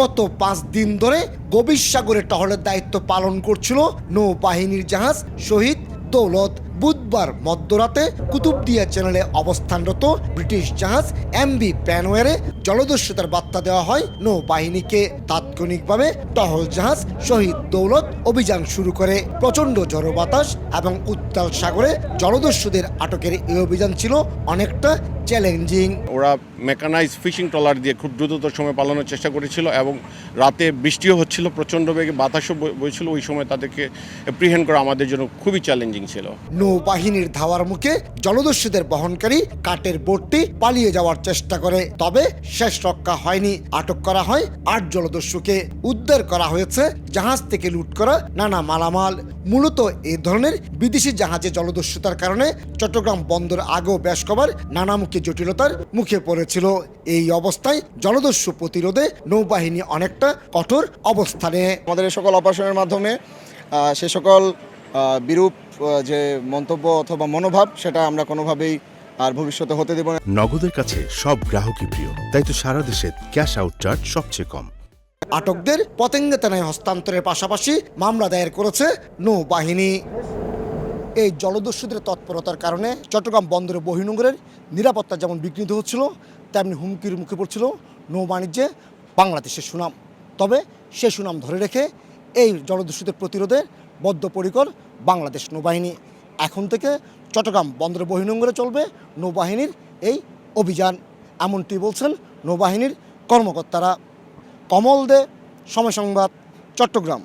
গত 5 দিন ধরে গভীর সাগরে টহলের দায়িত্ব পালন করছিল নৌবাহিনীর জাহাজ শহীদ দৌলত। বুধবার মধ্যরাতে কুতুবদিয়া চ্যানেলে অবস্থানরত ব্রিটিশ জাহাজ এমভি প্যানওয়ারে জলদস্যুতার বার্তা দেওয়া হয় নৌবাহিনীকে। তাৎক্ষণিকভাবে টহল জাহাজ শহীদ দৌলত অভিযান শুরু করে। প্রচণ্ড ঝড়ো বাতাস এবং উত্তাল সাগরে জলদস্যুদের আটকের এই অভিযান ছিল অনেকটা চ্যালেঞ্জিং। ওরা মেকানাইজ ফিশিং ট্রলার দিয়ে খুব দ্রুততর সময় পালানোর চেষ্টা করেছিল এবং রাতে বৃষ্টিও হচ্ছিল, প্রচণ্ড বেগে বাতাসও বইছিল। ওই সময় তাদেরকে অ্যাপ্রিহেন্ড করা আমাদের জন্য খুবই চ্যালেঞ্জিং ছিল। নৌবাহিনীর ধাওয়ার মুখে জলদস্যুদের বহনকারী কাঠের বোটটি পালিয়ে যাওয়ার চেষ্টা করে, তবে শেষ রক্ষা হয়নি। আটক করা হয় 8 জলদস্যুকে। উদ্ধার করা হয়েছে জাহাজ থেকে লুট করা নানা মালামাল। মূলত এই ধরনের বিদেশি জাহাজে জলদস্যুতার কারণে চট্টগ্রাম বন্দর আগেও বেশ কবার নানামুখী জটিলতার মুখে পড়েছিল। এই অবস্থায় জলদস্যু প্রতিরোধে নৌবাহিনী অনেকটা কঠোর অবস্থানে। আমাদের এই সকল অপারেশনের মাধ্যমে সে সকল বিরূপ যে মন্তব্য অথবা মনোভাব সেটা আমরা কোনোভাবেই আর ভবিষ্যতে হতে দেব না। নগদের কাছে সব গ্রাহকই প্রিয়, তাই তো সারা দেশে ক্যাশ আউট চার্জ সবচেয়ে কম। আটকদের পতেঙ্গে থানায় হস্তান্তরের পাশাপাশি মামলা দায়ের করেছে নৌবাহিনী। এই জলদস্যুদের তৎপরতার কারণে চট্টগ্রাম বন্দরে বহির্নোঙরের নিরাপত্তা যেমন বিঘ্নিত হচ্ছিল, তেমনি হুমকির মুখে পড়ছিল নৌবাণিজ্যে বাংলাদেশের সুনাম। তবে সে সুনাম ধরে রেখে এই জলদস্যুদের প্রতিরোধে বদ্ধপরিকর বাংলাদেশ নৌবাহিনী। এখন থেকে চট্টগ্রাম বন্দরে বহির্নোঙরে চলবে নৌবাহিনীর এই অভিযান, এমনটি বলছেন নৌবাহিনীর কর্মকর্তারা। কমল দে, সময় সংবাদ, চট্টগ্রাম।